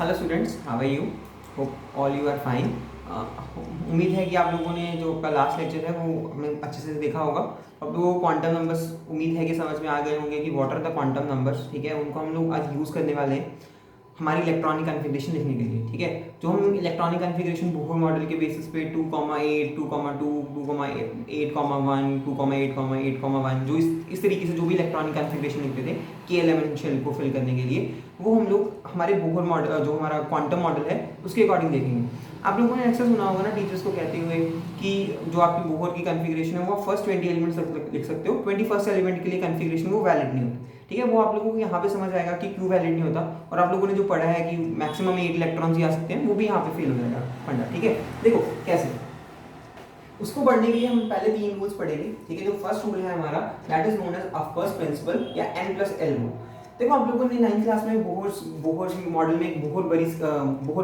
Hello students, how are you? Hope all you are fine. उम्मीद है कि आप लोगों ने जो आपका लास्ट लेक्चर है वो हमें अच्छे से देखा होगा। अब लोगों को क्वांटम नंबर्स उम्मीद है कि समझ में आ गए होंगे कि what are the quantum numbers. ठीक है, उनको हम लोग आज यूज़ करने वाले हैं हमारी इलेक्ट्रॉनिक कन्फिग्रेशन लिखने के लिए। ठीक है, जो हम इलेक्ट्रॉनिक कन्फिग्रेशन बोहर मॉडल के बेसिस पे 2,8, 2,2, 2,8,1, 2,8,8,1 जो इस तरीके से जो भी इलेक्ट्रॉनिक कन्फिग्रेशन लिखते थे के एलिमेंट शेल को फिल करने के लिए, वो हम लोग हमारे बोहर मॉडल जो हमारा क्वांटम मॉडल है उसके अकॉर्डिंग देखेंगे। आप लोगों ने अक्सर सुना होगा ना टीचर्स को कहते हुए कि जो आपकी बोहर की कन्फिग्रेशन है वो आप फर्स्ट 20 एलिमेंट्स लिख सकते हो, 21st एलिमेंट के लिए कन्फिग्रेशन वो वैलिड नहीं होती। ठीक है, वो आप लोगों को यहाँ पे समझ आएगा कि क्यों वैलिड नहीं होता, और आप लोगों ने जो पढ़ा है कि मैक्सिमम 8 इलेक्ट्रॉन्स ही आ सकते हैं वो भी यहाँ पे फेल हो जाएगा फंडा। ठीक है, देखो कैसे उसको पढ़ने के लिए हम पहले 3 रूल्स पढ़ेंगे। ठीक है, जो फर्स्ट रूल है हमारा that is known as first principle या n+l रूल। देखो आप लोगों ने 9th क्लास में बोहर मॉडल में एक बोहर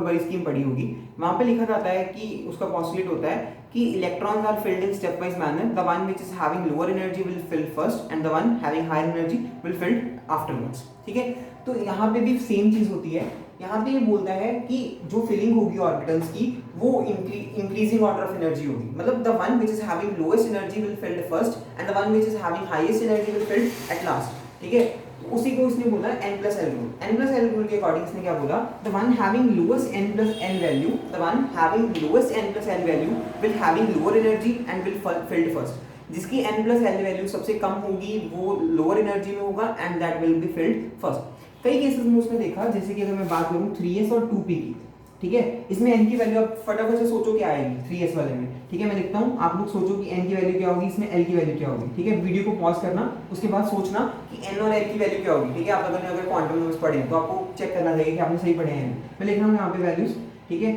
बरी स्कीम पढ़ी होगी। वहां पे लिखा जाता है कि उसका पॉस्टुलेट होता है कि electrons are filled in stepwise manner, the one which is having lower energy will fill first and the one having higher energy will filled afterwards. ठीक है, तो यहाँ पे भी सेम चीज होती है। यहाँ पे ये बोलता है कि जो फिलिंग होगी ऑर्बिटल्स की वो इंक्रीजिंग ऑर्डर ऑफ एनर्जी होगी, मतलब the one which is having lowest energy will field first and the one which is having highest energy will field at last. ठीक है, उसी को उसने बोला n+l रूल। n+l रूल के अकॉर्डिंग इसने क्या बोला, the one having lowest n+l value, the one having lowest n+l value will having lower energy and will field first. जिसकी n+l वैल्यू सबसे कम होगी वो लोअर एनर्जी में होगा and that will be filled first. कई केसेस में उसने देखा, जैसे कि अगर मैं बात करूं 3s और 2p की, ठीक है, इसमें n की वैल्यू आप फटाफट से सोचो क्या आएगी 3s वाले में। ठीक है, मैं लिखता हूं, आप लोग सोचो कि n की वैल्यू क्या होगी, इसमें l की वैल्यू क्या होगी। ठीक है, वीडियो को पॉज करना, उसके बाद सोचना कि n और l की वैल्यू क्या होगी। ठीक है, आप अगर क्वांटम नंबर्स पढ़े तो आपको चेक करना चाहिए कि आपने सही पढ़े हैं। मैं लिख रहा हूं यहाँ पे वैल्यूज। ठीक है,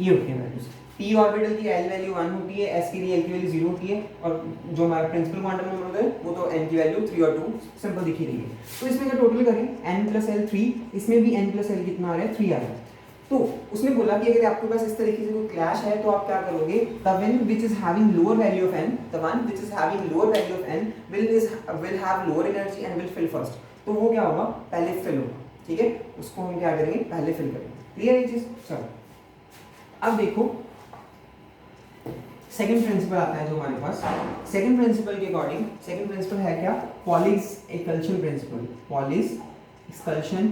ये होती है वैल्यूज। p ऑर्बिटल की l वैल्यू 1 होती है, s की l की वैल्यू 0 होती है, और जो हमारा प्रिंसिपल क्वांटम नंबर होता है वो तो n की वैल्यू 3 और 2 सिंपल दिखी रही है। तो इसमें अगर टोटल करें n+l 3, इसमें भी n+l कितना आ रहा है, 3 आ रहा है। तो उसने बोला कि अगर आपके पास इस तरीके से कोई क्लैश है तो आप क्या करोगे, the one which is having lower value of n, the one which is having lower value of n will have lower energy and will fill first. तो वो क्या होगा, पहले फिल होगा। ठीक है, उसको हम क्या करेंगे, पहले फिल करेंगे। क्लियर है चीज? चलो अब देखो सेकंड प्रिंसिपल आता है जो हमारे पास। सेकंड प्रिंसिपल के अकॉर्डिंग सेकंड प्रिंसिपल है क्या, Pauli's exclusion principle. Pauli's exclusion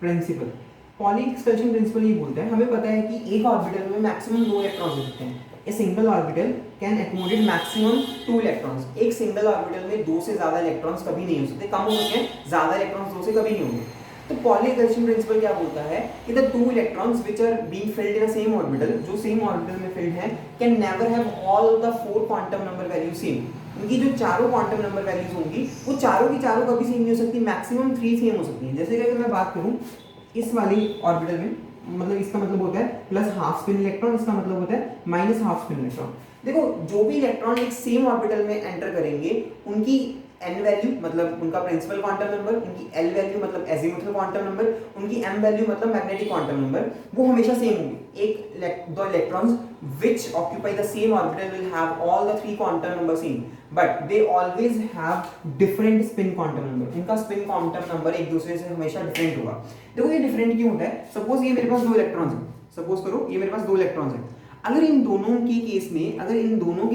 principle. Pauli exclusion principle ये बोलता है, हमें पता है कि एक ऑर्बिटल में मैक्सिमम 2 इलेक्ट्रॉन्स हो सकते हैं। A single orbital can accommodate maximum 2 electrons. एक सिंगल ऑर्बिटल में 2 से ज्यादा इलेक्ट्रॉन्स कभी नहीं हो सकते, कम हो सकते हैं, ज्यादा इलेक्ट्रॉन्स 2 से कभी नहीं होंगे। तो पॉली एक्सकल्शन प्रिंसिपल क्या बोलता है कि the 2 electrons which are being filled in a same orbital, जो सेम ऑर्बिटल में फिल्ड है, can never have all the 4 quantum number value same. उनकी जो चारों क्वांटम नंबर वैल्यूज होंगी वो चारों की चारों कभी सेम नहीं हो सकती, मैक्सिमम 3 सेम हो सकती है। जैसे कि अगर मैं बात करूं इस वाली ऑर्बिटल में, मतलब इसका मतलब होता है प्लस हाफ स्पिन इलेक्ट्रॉन, इसका मतलब होता है माइनस हाफ स्पिन इलेक्ट्रॉन। देखो जो भी इलेक्ट्रॉन एक सेम ऑर्बिटल में एंटर करेंगे उनकी n वैल्यू मतलब उनका प्रिंसिपल क्वांटम नंबर, उनकी l वैल्यू मतलब एजीमुथल क्वांटम नंबर, उनकी m वैल्यू मतलब मैग्नेटिक क्वांटम नंबर, वो हमेशा सेम होंगे। दो electrons which occupy the same orbital will have all the 3 quantum number same, but they always have different spin quantum number। इनका spin quantum number एक दूसरे से हमेशा डिफरेंट होगा। देखो ये डिफरेंट क्यों होता है, सपोज ये मेरे पास 2 इलेक्ट्रॉन्स हैं, सपोज करो ये मेरे पास 2 इलेक्ट्रॉन्स हैं। अगर इन दोनों के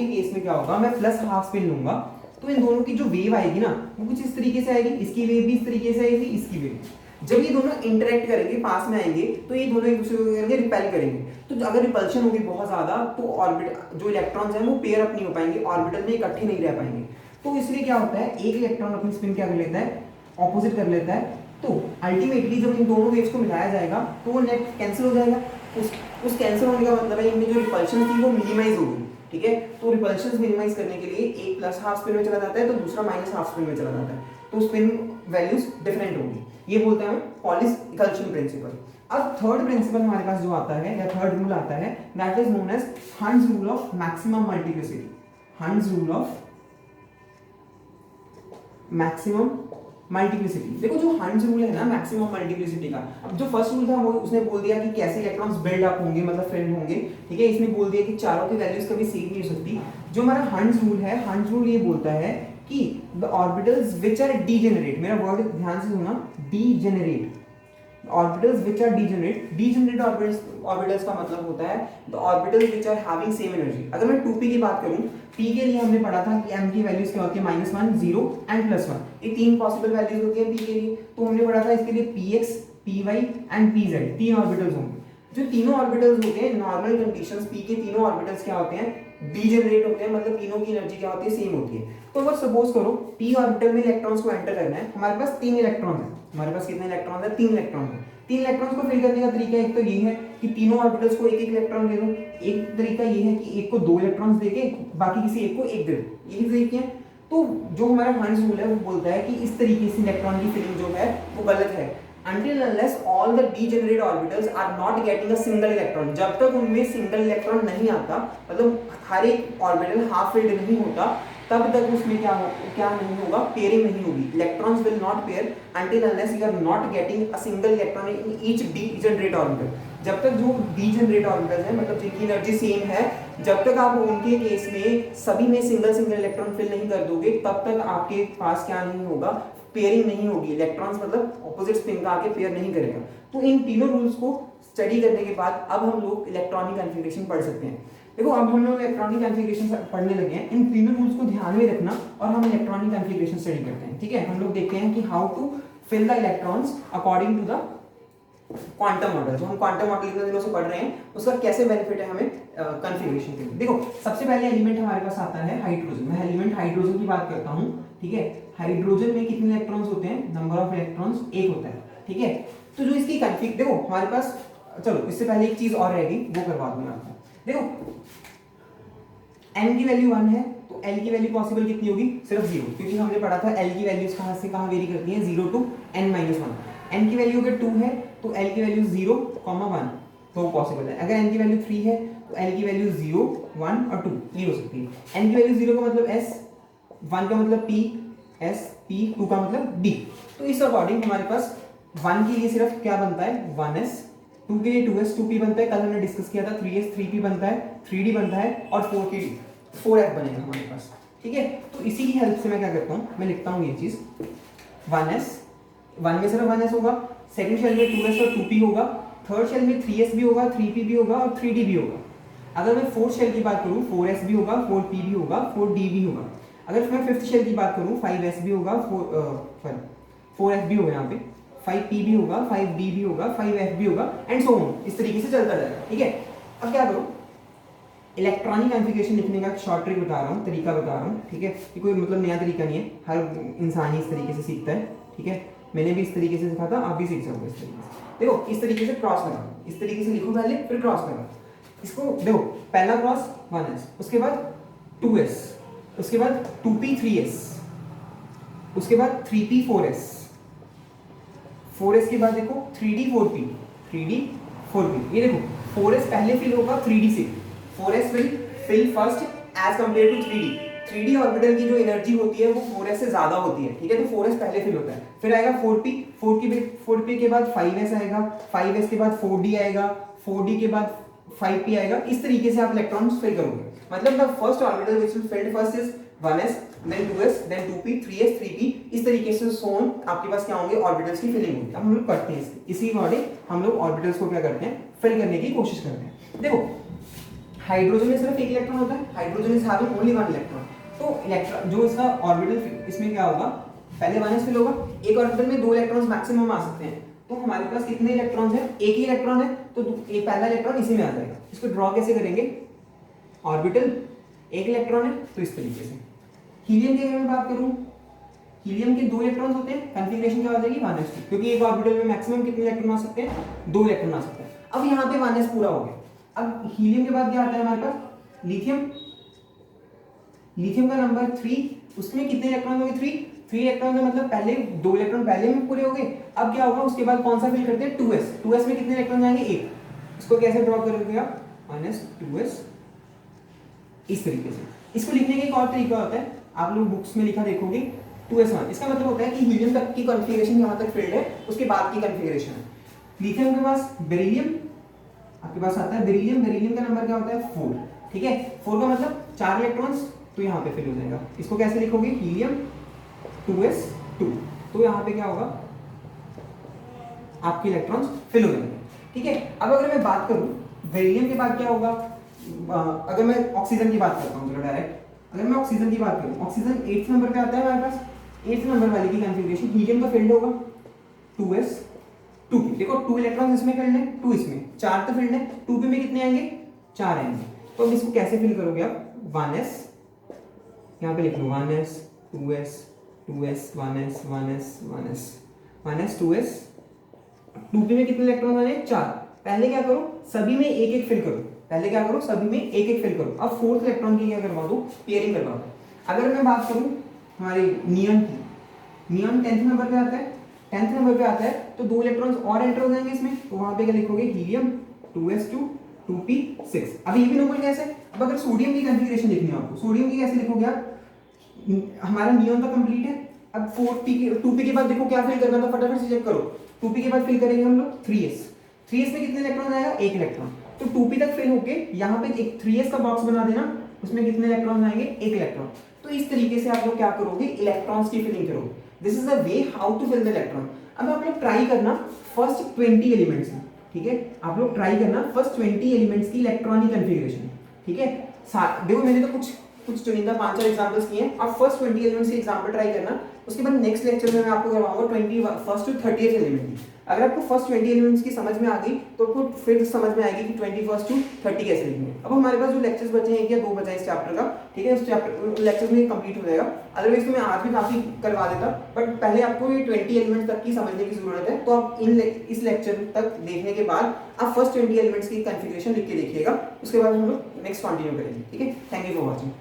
केस में क्या होगा, मैं प्लस हाफ स्पिन लूंगा तो इन दोनों की जो वेव आएगी ना वो कुछ इस तरीके से आएगी, इसकी वेव भी इस तरीके से आएगी, इसकी वेव। जब ये दोनों इंटरेक्ट करेंगे, पास में आएंगे, तो ये दोनों एक दूसरे को करेंगे, रिपेल करेंगे। तो अगर रिपल्शन होगी बहुत ज्यादा तो ऑर्बिट जो इलेक्ट्रॉन्स हैं वो पेयर अप नहीं हो पाएंगे, ऑर्बिटल में इकट्ठे नहीं रह पाएंगे। तो इसलिए क्या होता है, एक इलेक्ट्रॉन अपनी स्पिन क्या कर लेता है, ऑपोजिट कर लेता है। तो अल्टीमेटली जब इन दोनों वेव्स को मिलाया जाएगा तो वो नेट कैंसिल हो जाएगा। उस कैंसिल होने का मतलब है इनमें जो रिपल्शन थी वो मिनिमाइज होगी। ठीक है, तो रिपल्शन मिनिमाइज करने के लिए एक प्लस हाफ स्पिन में चला जाता है तो दूसरा माइनस हाफ स्पिन में चला जाता है, तो स्पिन वैल्यूज डिफरेंट होगी। ये बोलते हैं पॉलीज एक्सकल्शन प्रिंसिपल। अब थर्ड प्रिंसिपल हमारे पास जो आता है या थर्ड रूल आता है दैट इज नोन एज हंस रूल ऑफ मैक्सिमम मल्टीप्लिसिटी। हंस रूल ऑफ मैक्सिमम मल्टीप्लिसिटी। देखो जो हंस रूल है ना मैक्सिमम मल्टीप्लिसिटी का, अब जो फर्स्ट रूल था वो उसने बोल दिया कि कैसे इलेक्ट्रॉन्स बिल्ड अप होंगे, मतलब फिल्ड होंगे। ठीक है, इसने बोल दिया कि चारों की वैल्यूज कभी सेम नहीं हो सकती। जो हमारा हंस रूल है, हंस रूल ये बोलता है कि the orbitals which are degenerate, मेरा वर्ड ध्यान से सुनना, degenerate orbitals which are degenerate orbitals का मतलब होता है the orbitals which are having same energy. अगर मैं 2p की बात करूं, p के लिए हमने पढ़ा था कि m की वैल्यूज क्या होती है, -1, 0 एंड +1, ये तीन पॉसिबल वैल्यूज होती हैं p के लिए। तो हमने पढ़ा था इसके लिए px, py एंड pz तीन ऑर्बिटल्स होंगे। जो तीनों ऑर्बिटल्स होते हैं नॉर्मल कंडीशंस, p के तीनों ऑर्बिटल्स क्या होते हैं, डीजेनरेट होते हैं, मतलब तीनों की एनर्जी क्या होती है, सेम होती है। तो अगर सपोज करो p ऑर्बिटल में इलेक्ट्रॉन्स को एंटर करना है, हमारे पास 3 इलेक्ट्रॉन है, हमारे पास कितने इलेक्ट्रॉन है, 3 इलेक्ट्रॉन है। 3 इलेक्ट्रॉन्स को फिल करने का तरीका एक तो ये है कि तीनों ऑर्बिटल्स को एक एक इलेक्ट्रॉन दे दो, एक तरीका ये है कि एक को 2 इलेक्ट्रॉन्स देके बाकी किसी एक को एक दे दो, यही तरीके हैं। तो जो हमारा हर्ट्ज रूल है वो बोलता है कि इस तरीके से इलेक्ट्रॉन की फिलिंग जो है वो गलत है। Until unless all the degenerate orbitals are not getting a single electron, जब तक उनमें सिंगल इलेक्ट्रॉन नहीं आता, मतलब हर एक ऑर्बिटल हाफ फिल्ड नहीं होता, तब तक उसमें क्या नहीं होगा, पेयरिंग नहीं होगी। Electrons will not pair until unless you are not getting a single electron in each degenerate orbital। जब तक जो डीजेनरेट ऑर्बिटल्स हैं, मतलब जिनकी एनर्जी सेम है, जब तक आप उनके केस में सभी में सिंगल इलेक्ट्रॉन फिल नहीं कर दोगे, तब तक आपके पास क्या नहीं होगा, पेयरिंग नहीं होगी। इलेक्ट्रॉन्स मतलब ऑपोजिट स्पिन का आके पेयर नहीं करेगा। तो इन तीनों रूल्स को स्टडी करने के बाद अब हम लोग इलेक्ट्रॉनिक कॉन्फ़िगरेशन पढ़ सकते हैं। देखो अब हम लोग इलेक्ट्रॉनिक कॉन्फ़िगरेशन पढ़ने लगे हैं, इन तीनों रूल्स को ध्यान में रखना और हम इलेक्ट्रॉनिक कॉन्फ़िगरेशन स्टडी करते हैं। ठीक है, हम लोग देखते हैं कि how to fill the electrons according to the quantum model. जो हम क्वांटम मॉडल इतने दिनों से पढ़ रहे हैं उसका कैसे बेनिफिट है हमें कॉन्फ़िगरेशन के लिए। देखो सबसे पहले एलिमेंट हमारे पास आता है हाइड्रोजन। मैं एलिमेंट हाइड्रोजन की बात करता हूँ। ठीक है, हाइड्रोजन में कितने इलेक्ट्रॉन्स होते हैं, नंबर ऑफ इलेक्ट्रॉन्स 1 होता है। ठीक है, तो जो इसकी कॉन्फ़िग देखो हमारे पास, चलो इससे पहले एक चीज और रहेगी वो करवा दूं मैं आपको। देखो n की वैल्यू 1 है तो l की वैल्यू पॉसिबल कितनी होगी, सिर्फ 0, क्योंकि हमने पढ़ा था l की वैल्यूज कहां से कहां वेरी करती हैं, 0 to n-1। n की वैल्यू अगर 2 है तो l की वैल्यू 0, 1 तो पॉसिबल है। अगर n की वैल्यू 3 है तो l की वैल्यू 0, 1 और 2 ये हो सकती है। n की वैल्यू 0 का मतलब s, 1 का मतलब p, s, p, 2 का मतलब d। तो इस अकॉर्डिंग हमारे पास 1 के लिए सिर्फ क्या बनता है, 1s, 2 के लिए 2s, 2p बनता है, कल हमने डिस्कस किया था, 3s, 3p बनता है, 3d बनता है और 4f बनेगा हमारे पास। ठीक है, तो इसी की हेल्प से मैं क्या करता हूँ, मैं लिखता हूँ ये चीज 1s, 1 में सिर्फ 1s होगा, सेकंड शेल में 2s और 2p होगा, थर्ड शेल में 3s भी होगा, 3p भी होगा और 3d भी होगा। अगर मैं फोर्थ शेल की बात करूँ 4s भी होगा, 4p भी होगा, 4d भी होगा। अगर मैं फिफ्थ शेल की बात करूँ 5s भी होगा, 4f भी होगा, यहाँ पे 5p भी होगा, 5d भी होगा, 5f भी होगा एंड सो ऑन, इस तरीके से चलता जाएगा। ठीक है, अब क्या करो, इलेक्ट्रॉनिक कॉन्फ़िगरेशन लिखने का एक शॉर्ट ट्रिक बता रहा हूँ, तरीका बता रहा हूँ। ठीक है, ये कोई मतलब नया तरीका नहीं है, हर इंसान ही इस तरीके से सीखता है। ठीक है, मैंने भी इस तरीके से सीखा था, आप भी सीख सकते हो इस तरीके से। देखो इस तरीके से क्रॉस लगा, इस तरीके से लिखो पहले फिर क्रॉस लगा। इसको देखो पहला क्रॉस 1s, उसके बाद 2s, उसके बाद 2p 3s, उसके बाद 3p 4s, 4s के बाद देखो 3d 4p, 3d 4p। ये देखो 4s पहले फिल होगा 3d से, 4s will fill first as compare to 3d। 3d orbital की जो एनर्जी होती है वो 4s से ज्यादा होती है। ठीक है, तो 4s पहले फिल होता है, फिर आएगा 4p, 4p के बाद 5s आएगा, 5s के बाद 4d आएगा, 4d के बाद 5p आएगा। इस तरीके से आप इलेक्ट्रॉन्स फिल करोगे। मतलब the first orbital which will field first is 1s, then 2s, then 2p, 3s, 3p, इस तरीके से सोन आपके पास क्या होंगे, ऑर्बिटल्स की फिलिंग होगी। अब हम लोग पढ़ते हैं इसी अकॉर्डिंग हम लोग ऑर्बिटल्स को क्या करते हैं, फिल करने की कोशिश करते हैं। देखो हाइड्रोजन में सिर्फ एक इलेक्ट्रॉन होता है, hydrogen is having only 1 electron. तो इलेक्ट्रॉन जो इसका ऑर्बिटल, इसमें क्या होगा, पहले 1s फिल होगा, एक ऑर्बिटल में 2 इलेक्ट्रॉन्स मैक्सिमम आ सकते हैं। तो हमारे पास कितने इलेक्ट्रॉन्स हैं, एक ही इलेक्ट्रॉन है, तो एक पहला इलेक्ट्रॉन इसी में आ जाएगा। इसको ड्रॉ कैसे करेंगे, ऑर्बिटल एक इलेक्ट्रॉन है तो इस तरीके से। हीलियम की अगर मैं बात करूं, हीलियम के 2 इलेक्ट्रॉन्स होते हैं, कॉन्फ़िगरेशन क्या हो जाएगी 1s2, क्योंकि एक ऑर्बिटल में मैक्सिमम कितने इलेक्ट्रॉन आ सकते हैं, 2 इलेक्ट्रॉन आ सकते हैं। अब यहाँ पे 1s पूरा हो गया। अब हीलियम के बाद क्या आता है हमारे पास, लिथियम, लिथियम का नंबर 3, उसमें कितने इलेक्ट्रॉन होंगे, 3 इलेक्ट्रॉन का मतलब पहले 2 इलेक्ट्रॉन पहले में पूरे हो गए। अब क्या होगा, उसके बाद कौन सा फिल करते हैं, 2s में कितने इलेक्ट्रॉन जाएंगे, 1। इसको कैसे ड्रॉ करोगे आप, 1s 2s इस तरीके से। इसको लिखने का एक और तरीका होता है, आप लोग बुक्स में लिखा देखोगे 2s1। इसका मतलब होता है कि हीलियम तक की कॉन्फ़िगरेशन यहाँ तक फील्ड है, उसके बाद की कॉन्फ़िगरेशन है। लिथियम के पास बेरिलियम, आपके पास आता है बेरिलियम, बेरिलियम का नंबर क्या होता है 4। ठीक है, 4 का मतलब 4 इलेक्ट्रॉन्स, तो यहाँ पे फिल हो जाएगा। इसको कैसे लिखोगे, हीलियम 2s2, तो यहाँ पे क्या होगा आपके इलेक्ट्रॉन्स फिल हो जाएंगे। ठीक है, अब अगर मैं बात करूं बेरिलियम के बाद क्या होगा, अगर मैं ऑक्सीजन की बात करता हूँ चलो डायरेक्ट, अगर मैं ऑक्सीजन की बात करूं, ऑक्सीजन 8th नंबर पे आता है हमारे पास, 8th नंबर वाले की कॉन्फ़िगरेशन, हीलियम का फील्ड होगा 2s 2p, देखो 2 इलेक्ट्रॉन इसमें फील्ड है, 2 इसमें, 4 तो फील्ड है, 2p में कितने आएंगे, 4 आएंगे। तो अब इसको कैसे फिल करोगे आप, 1s यहाँ पे लिख लो, 1s 2s 2s 1s 1s 1s 1s 2s, 2p में कितने इलेक्ट्रॉन आने, 4। पहले क्या करो, सभी में एक एक फिल करो, पहले क्या करो, सभी में एक एक फिल करो। अब 4th इलेक्ट्रॉन की क्या करवा दो, पेयरिंग करवा दो। अगर मैं बात करूं हमारी नियॉन की, नियॉन 10th नंबर पे आता है, 10th नंबर पे आता है, तो 2 इलेक्ट्रॉन्स और एंटर हो जाएंगे इसमें, तो वहां पे क्या लिखोगे, हीलियम 2s2 2p6। अब ये भी नोबल गैस है। अब अगर सोडियम की कॉन्फ़िगरेशन लिखनी है आपको, सोडियम की कैसे लिखोगे आप, हमारा नियॉन तो कंप्लीट है, अब 4p के 2p के बाद देखो क्या फिल करना था, फटाफट से चेक करो। 2p के बाद फिल करेंगे हम लोग 3s, 3s में कितने इलेक्ट्रॉन आएगा, एक इलेक्ट्रॉन। तो 2p तक फिल होके यहाँ पे एक 3s का बॉक्स बना देना, उसमें कितने इलेक्ट्रॉन आएंगे, एक इलेक्ट्रॉन। तो इस तरीके से आप लोग क्या करोगे, इलेक्ट्रॉन्स की फिलिंग करोगे। This is the way how to fill the electron. अब आप लोग ट्राई करना फर्स्ट 20 एलिमेंट्स की, ठीक है, आप लोग ट्राई करना फर्स्ट 20 एलिमेंट्स की इलेक्ट्रॉन की कॉन्फ़िगरेशन, ठीक है। देखो मैंने तो कुछ चुनिंदा 5-4 एग्जांपल्स किए हैं, आप फर्स्ट 20 एलिमेंट्स के एग्जांपल ट्राई करना। उसके बाद नेक्स्ट लेक्चर में मैं आपको करवाऊंगा 21st to 30th एलिमेंट की। अगर आपको फर्स्ट 20 एलिमेंट्स की समझ में आ गई तो आपको फिर समझ में आएगी कि 21st to 30 कैसे लिखनी है। अब हमारे पास जो लेक्चर्स बचे हैं, एक या 2 बचा है इस चैप्टर का, ठीक है, उस चैप्टर लेक्चर्स में कंप्लीट हो जाएगा। अदरवाइज तो मैं आज भी काफी करवा देता, बट पहले आपको ये 20 एलिमेंट्स तक की समझने की जरूरत है। तो आप इस लेक्चर तक देखने के बाद आप फर्स्ट 20 एलिमेंट्स की कॉन्फ़िगरेशन लिख के देखिएगा, उसके बाद हम लोग नेक्स्ट कंटिन्यू करेंगे। ठीक है, थैंक यू फॉर वॉचिंग।